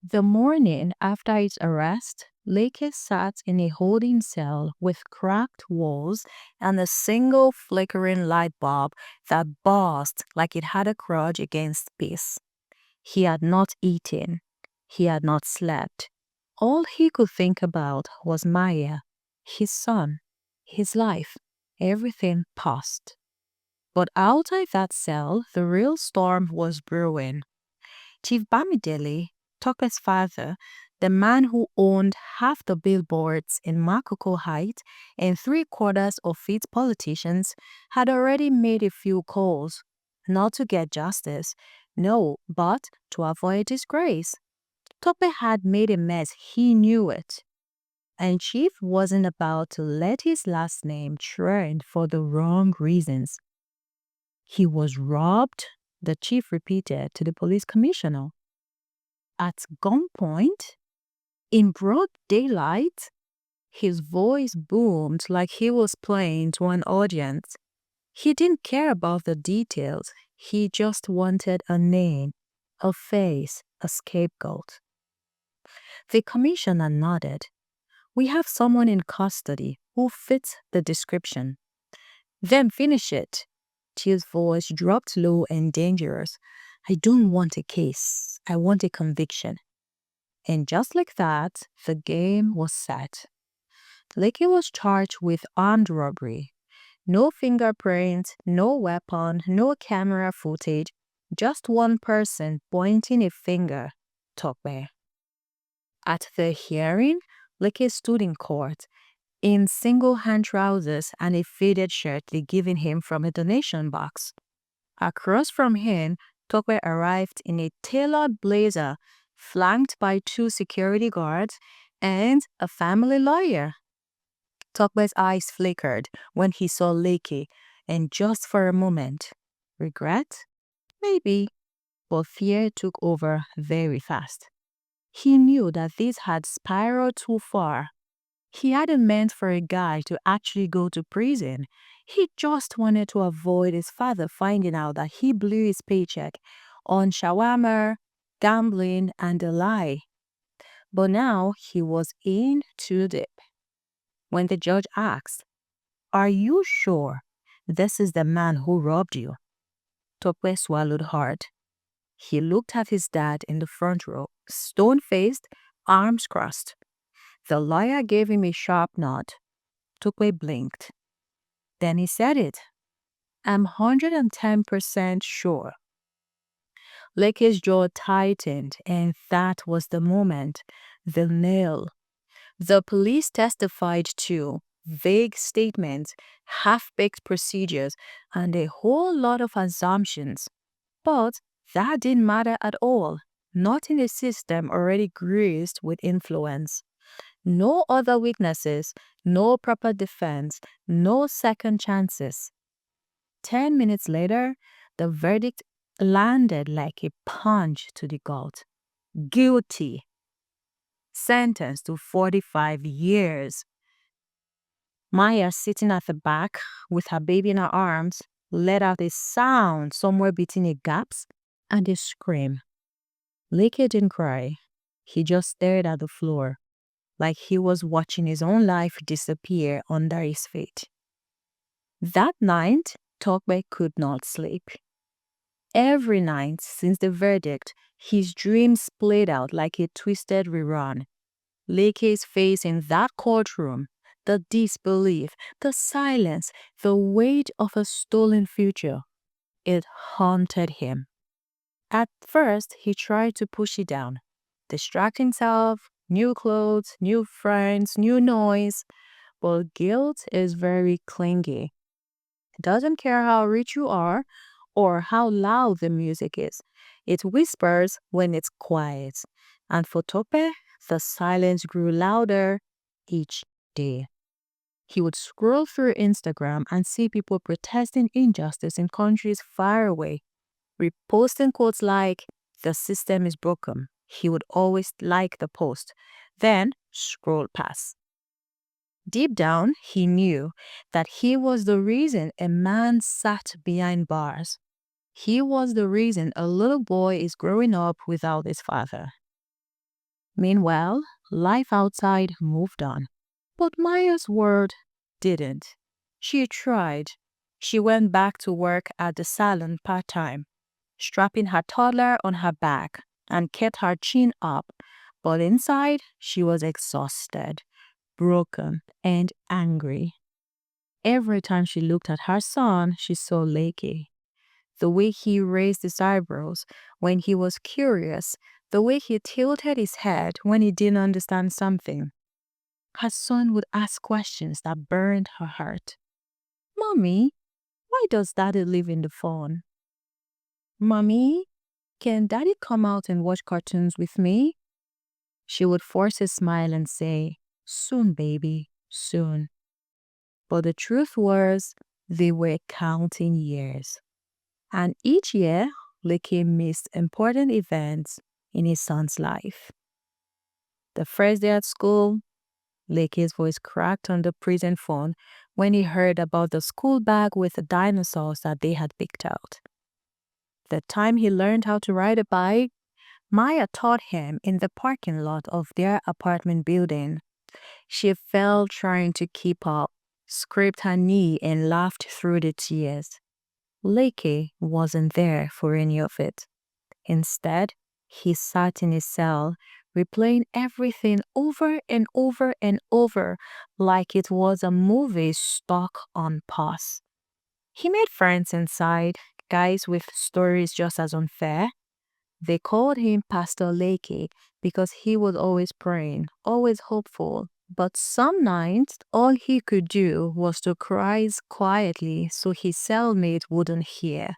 The morning after his arrest, Lake sat in a holding cell with cracked walls and a single flickering light bulb that buzzed like it had a grudge against peace. He had not eaten. He had not slept. All he could think about was Maya, his son, his life, everything past. But outside that cell, the real storm was brewing. Chief Bamidele, Tope's father, the man who owned half the billboards in Makoko Heights and three-quarters of its politicians, had already made a few calls, not to get justice, no, but to avoid disgrace. Tope had made a mess, he knew it. And Chief wasn't about to let his last name trend for the wrong reasons. He was robbed, the chief repeated to the police commissioner. At gunpoint, in broad daylight, his voice boomed like he was playing to an audience. He didn't care about the details, he just wanted a name, a face, a scapegoat. The commissioner nodded. We have someone in custody who fits the description. Then finish it. Chill's voice dropped low and dangerous. I don't want a case. I want a conviction. And just like that, the game was set. Leakey was charged with armed robbery. No fingerprint, no weapon, no camera footage, just one person pointing a finger. Tokwe. At the hearing, Leakey stood in court in single hand trousers and a faded shirt they given him from a donation box. Across from him, Tokwe arrived in a tailored blazer, flanked by two security guards and a family lawyer. Tokwe's eyes flickered when he saw Leakey, and just for a moment, regret? Maybe, but fear took over very fast. He knew that this had spiraled too far. He hadn't meant for a guy to actually go to prison. He just wanted to avoid his father finding out that he blew his paycheck on shawarma, gambling, and a lie. But now he was in too deep. When the judge asked, Are you sure this is the man who robbed you? Tope swallowed hard. He looked at his dad in the front row, stone-faced, arms crossed. The lawyer gave him a sharp nod. Tope blinked. Then he said it. I'm 110% sure. Lake's jaw tightened, and that was the moment. The nail. The police testified to vague statements, half-baked procedures, and a whole lot of assumptions. But that didn't matter at all. Not in a system already greased with influence. No other witnesses, no proper defense, no second chances. 10 minutes later, the verdict landed like a punch to the gut. Guilty. Sentenced to 45 years. Maya, sitting at the back with her baby in her arms, let out a sound somewhere between a gasp and a scream. Lake didn't cry. He just stared at the floor, like he was watching his own life disappear under his feet. That night, Tokbe could not sleep. Every night since the verdict, his dreams played out like a twisted rerun. Lake's face in that courtroom, the disbelief, the silence, the weight of a stolen future, it haunted him. At first, he tried to push it down, distract himself, new clothes, new friends, new noise, but guilt is very clingy. It doesn't care how rich you are or how loud the music is. It whispers when it's quiet. And for Tope, the silence grew louder each day. He would scroll through Instagram and see people protesting injustice in countries far away, reposting quotes like, the system is broken. He would always like the post, then scroll past. Deep down, he knew that he was the reason a man sat behind bars. He was the reason a little boy is growing up without his father. Meanwhile, life outside moved on. But Maya's world didn't. She tried. She went back to work at the salon part time, strapping her toddler on her back and kept her chin up. But inside, she was exhausted, broken, and angry. Every time she looked at her son, she saw Lakey. The way he raised his eyebrows when he was curious, the way he tilted his head when he didn't understand something. Her son would ask questions that burned her heart. Mommy, why does daddy live in the phone? Mommy, can daddy come out and watch cartoons with me? She would force a smile and say, soon, baby, soon. But the truth was, they were counting years. And each year, Leakey missed important events in his son's life. The first day at school, Leakey's voice cracked on the prison phone when he heard about the school bag with the dinosaurs that they had picked out. The time he learned how to ride a bike, Maya taught him in the parking lot of their apartment building. She fell trying to keep up, scraped her knee, and laughed through the tears. Leakey wasn't there for any of it. Instead, he sat in his cell, replaying everything over and over and over like it was a movie stuck on pause. He made friends inside, guys with stories just as unfair. They called him Pastor Leakey because he was always praying, always hopeful. But some nights, all he could do was to cry quietly so his cellmate wouldn't hear.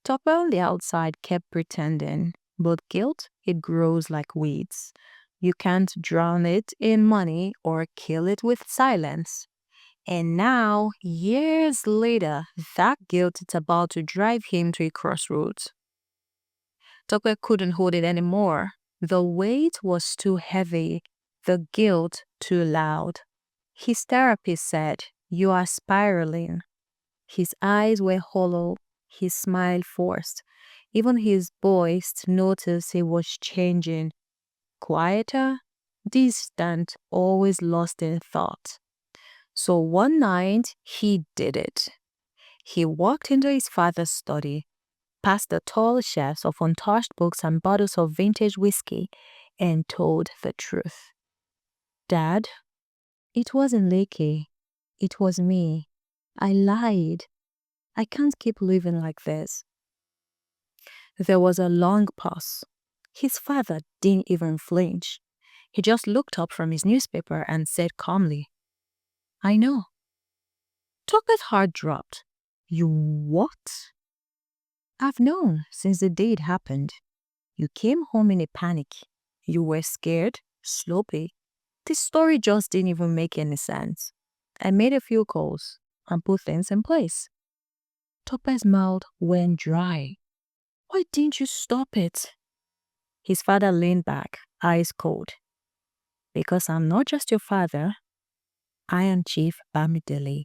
Topper on the outside kept pretending, but guilt, it grows like weeds. You can't drown it in money or kill it with silence. And now, years later, that guilt is about to drive him to a crossroads. Topper couldn't hold it anymore. The weight was too heavy, the guilt too loud. His therapist said, "You are spiraling." His eyes were hollow, his smile forced. Even his voice noticed he was changing. Quieter, distant, always lost in thought. So one night, he did it. He walked into his father's study, past the tall shelves of untouched books and bottles of vintage whiskey, and told the truth. Dad, it wasn't Leakey. It was me. I lied. I can't keep living like this. There was a long pause. His father didn't even flinch. He just looked up from his newspaper and said calmly, I know. Tucker's heart dropped. You what? I've known since the day it happened. You came home in a panic. You were scared, sloppy. This story just didn't even make any sense. I made a few calls and put things in place. Topper's mouth went dry. Why didn't you stop it? His father leaned back, eyes cold. Because I'm not just your father, I am Chief Bamidele.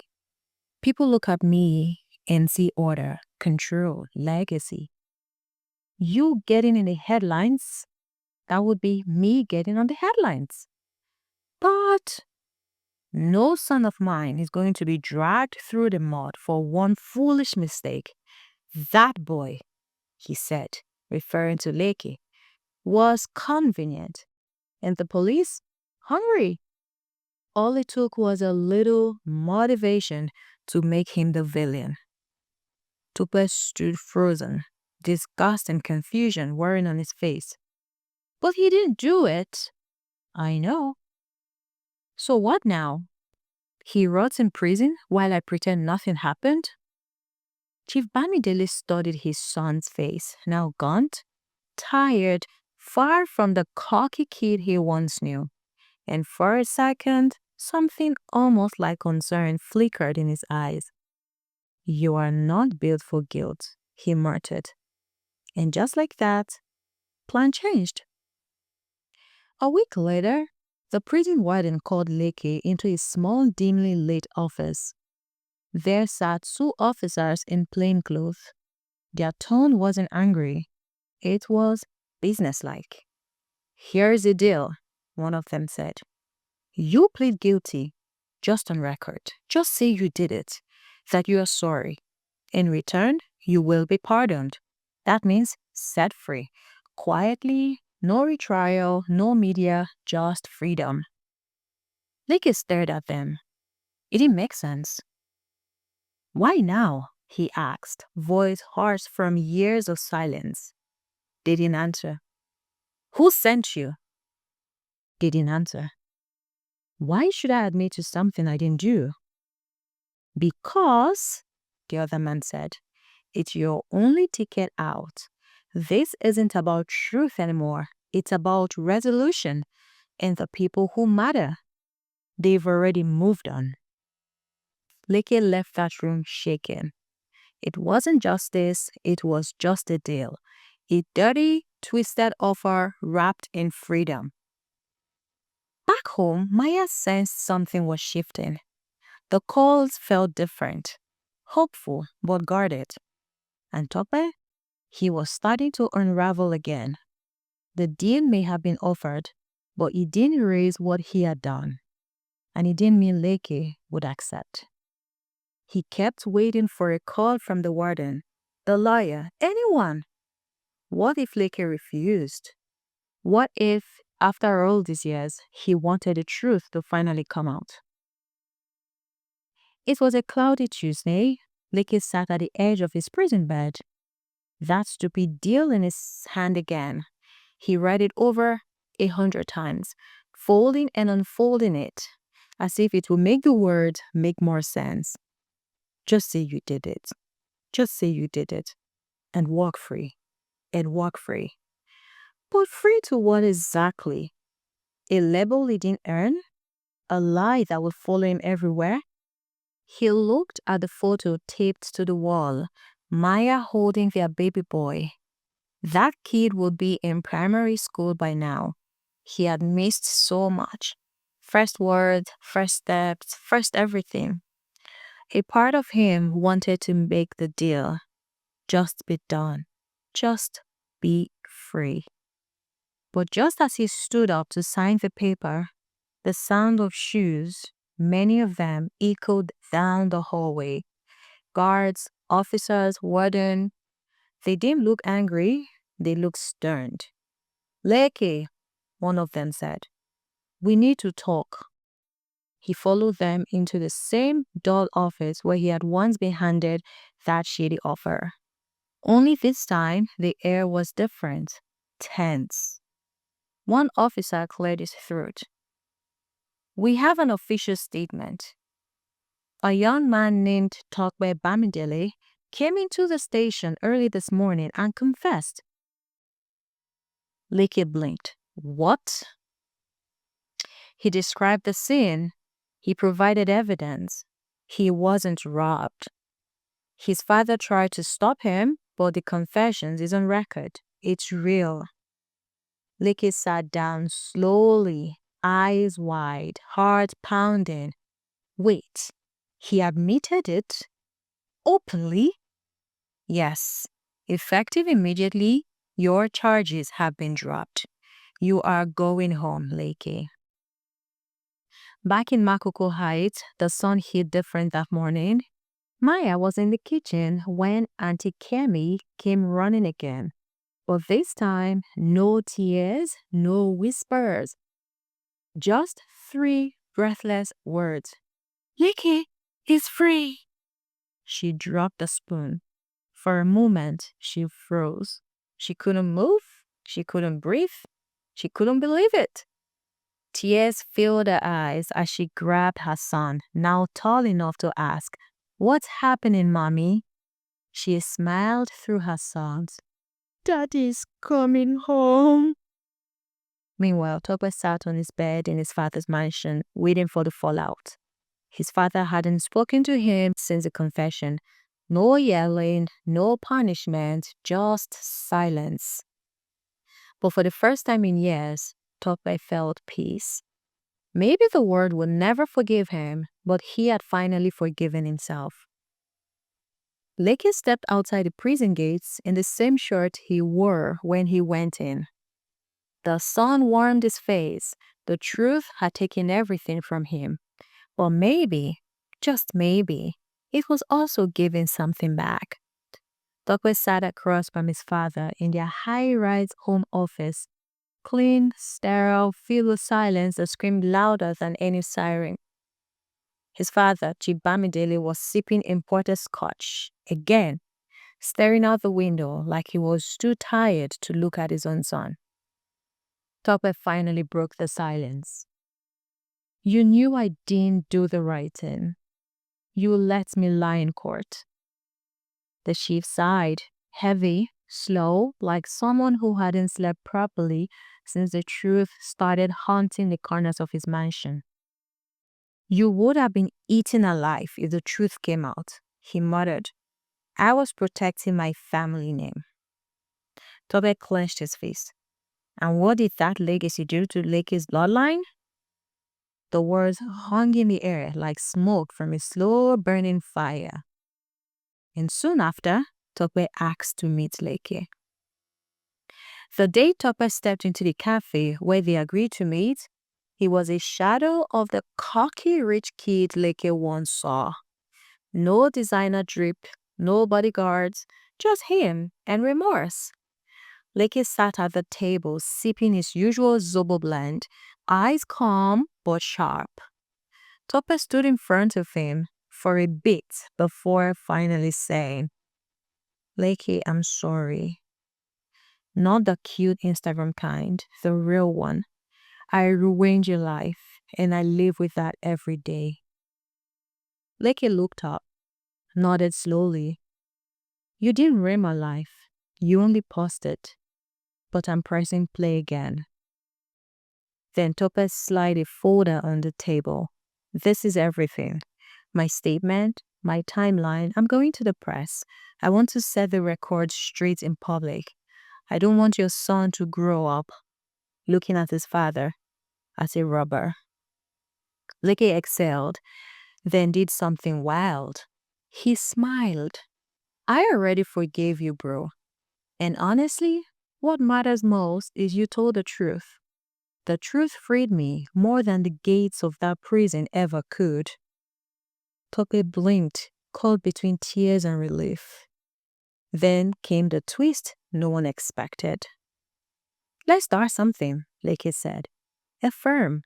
People look at me and see order, control, legacy. You getting in the headlines, that would be me getting on the headlines. But no son of mine is going to be dragged through the mud for one foolish mistake. That boy, he said, referring to Leakey, was convenient. And the police? Hungry. All it took was a little motivation to make him the villain. Tupper stood frozen, disgust and confusion wearing on his face. But he didn't do it. I know. So what now? He rots in prison while I pretend nothing happened? Chief Bamidele studied his son's face, now gaunt, tired, far from the cocky kid he once knew. And for a second, something almost like concern flickered in his eyes. You are not built for guilt, he muttered. And just like that, plan changed. A week later, the prison warden called Leakey into his small, dimly lit office. There sat two officers in plain clothes. Their tone wasn't angry, it was businesslike. Here's the deal, one of them said. You plead guilty, just on record. Just say you did it, that you are sorry. In return, you will be pardoned. That means set free. Quietly, no retrial, no media, just freedom. Leakey stared at them. It didn't make sense. Why now? He asked, voice hoarse from years of silence. They didn't answer. Who sent you? They didn't answer. Why should I admit to something I didn't do? Because, the other man said, it's your only ticket out. This isn't about truth anymore. It's about resolution and the people who matter. They've already moved on. Leakey left that room shaken. It wasn't justice, it was just a deal. A dirty, twisted offer wrapped in freedom. Back home, Maya sensed something was shifting. The calls felt different, hopeful but guarded. And Tope? He was starting to unravel again. The deal may have been offered, but it didn't raise what he had done. And it didn't mean Leakey would accept. He kept waiting for a call from the warden, the lawyer, anyone. What if Leakey refused? What if, after all these years, he wanted the truth to finally come out? It was a cloudy Tuesday. Leakey sat at the edge of his prison bed. That stupid deal in his hand again. He read it over 100 times, folding and unfolding it, as if it would make the word make more sense. Just say you did it. Just say you did it. And walk free. And walk free. But free to what exactly? A label he didn't earn? A lie that would follow him everywhere? He looked at the photo taped to the wall, Maya holding their baby boy. That kid would be in primary school by now. He had missed so much. First words, first steps, first everything. A part of him wanted to make the deal. Just be done. Just be free. But just as he stood up to sign the paper, the sound of shoes, many of them, echoed down the hallway. Guards, officers, warden. They didn't look angry. They looked stern. Leakey, one of them said. We need to talk. He followed them into the same dull office where he had once been handed that shady offer. Only this time, the air was different, tense. One officer cleared his throat. We have an official statement. A young man named Tope Bamidele came into the station early this morning and confessed. Leakey blinked. What? He described the scene. He provided evidence. He wasn't robbed. His father tried to stop him, but the confession is on record. It's real. Leakey sat down slowly, eyes wide, heart pounding. Wait, he admitted it? Openly? Yes. Effective immediately, your charges have been dropped. You are going home, Leakey. Back in Makoko Heights, the sun hit different that morning. Maya was in the kitchen when Auntie Kemi came running again. But this time, no tears, no whispers. Just 3 breathless words. Leakey is free. She dropped the spoon. For a moment, she froze. She couldn't move. She couldn't breathe. She couldn't believe it. Tears filled her eyes as she grabbed her son, now tall enough to ask, What's happening, Mommy? She smiled through her sobs. Daddy's coming home. Meanwhile, Tope sat on his bed in his father's mansion, waiting for the fallout. His father hadn't spoken to him since the confession. No yelling, no punishment, just silence. But for the first time in years, Tope felt peace. Maybe the world would never forgive him, but he had finally forgiven himself. Leakey stepped outside the prison gates in the same shirt he wore when he went in. The sun warmed his face. The truth had taken everything from him. But maybe, just maybe, it was also giving something back. Tokwe sat across from his father in their high-rise home office, clean, sterile, filled with silence that screamed louder than any siren. His father, Chief Bamidele, was sipping imported scotch, again, staring out the window like he was too tired to look at his own son. Tokwe finally broke the silence. "You knew I didn't do the right thing. You let me lie in court." The chief sighed, heavy, slow, like someone who hadn't slept properly since the truth started haunting the corners of his mansion. "You would have been eaten alive if the truth came out," he muttered. "I was protecting my family name." Tobe clenched his fist. "And what did that legacy do to Lake's bloodline?" The words hung in the air like smoke from a slow burning fire. And soon after, Tope asked to meet Leke. The day Tope stepped into the cafe where they agreed to meet, he was a shadow of the cocky rich kid Leke once saw. No designer drip, no bodyguards, just him and remorse. Leke sat at the table sipping his usual Zobo blend, eyes calm but sharp. Tope stood in front of him for a bit before finally saying, "Leke, I'm sorry. Not the cute Instagram kind, the real one. I ruined your life, and I live with that every day." Leke looked up, nodded slowly. "You didn't ruin my life. You only paused it. But I'm pressing play again." Then Tope slid a folder on the table. "This is everything. My statement, my timeline. I'm going to the press. I want to set the record straight in public. I don't want your son to grow up looking at his father as a robber." Leke exhaled, then did something wild. He smiled. "I already forgave you, bro. And honestly, what matters most is you told the truth. The truth freed me more than the gates of that prison ever could." Tope blinked, caught between tears and relief. Then came the twist no one expected. "Let's start something," Leke said. "A firm.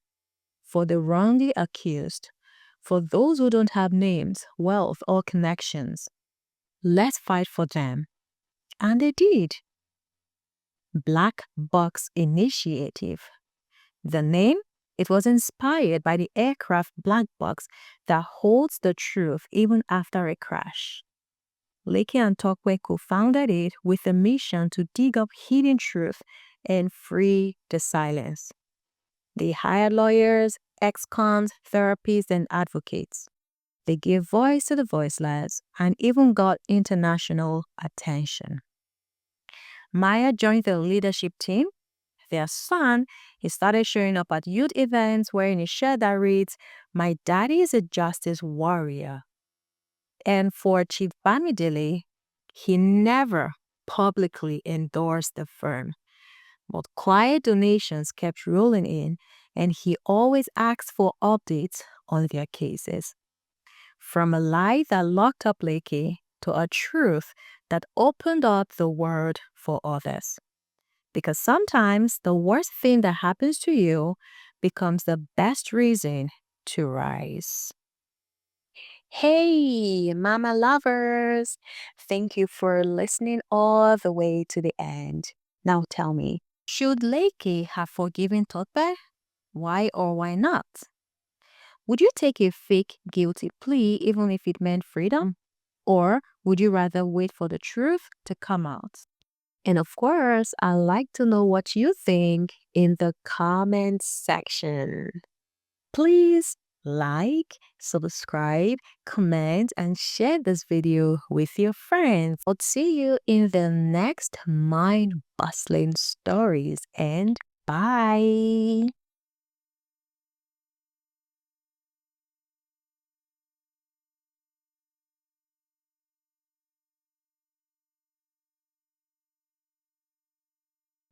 For the wrongly accused. For those who don't have names, wealth, or connections. Let's fight for them." And they did. Black Box Initiative. The name? It was inspired by the aircraft black box that holds the truth even after a crash. Leke and Tokwe co-founded it with a mission to dig up hidden truth and free the silence. They hired lawyers, ex-cons, therapists, and advocates. They gave voice to the voiceless and even got international attention. Maya joined the leadership team. Their son, he started showing up at youth events wearing a shirt that reads, "My daddy is a justice warrior." And for Chief Bamidele, he never publicly endorsed the firm. But quiet donations kept rolling in, and he always asked for updates on their cases. From a lie that locked up Leke to a truth that opened up the world for others. Because sometimes the worst thing that happens to you becomes the best reason to rise. Hey, mama lovers! Thank you for listening all the way to the end. Now tell me, should Leke have forgiven Tope? Why or why not? Would you take a fake guilty plea even if it meant freedom? Or would you rather wait for the truth to come out? And of course, I'd like to know what you think in the comment section. Please like, subscribe, comment, and share this video with your friends. I'll see you in the next mind-bustling stories, and bye!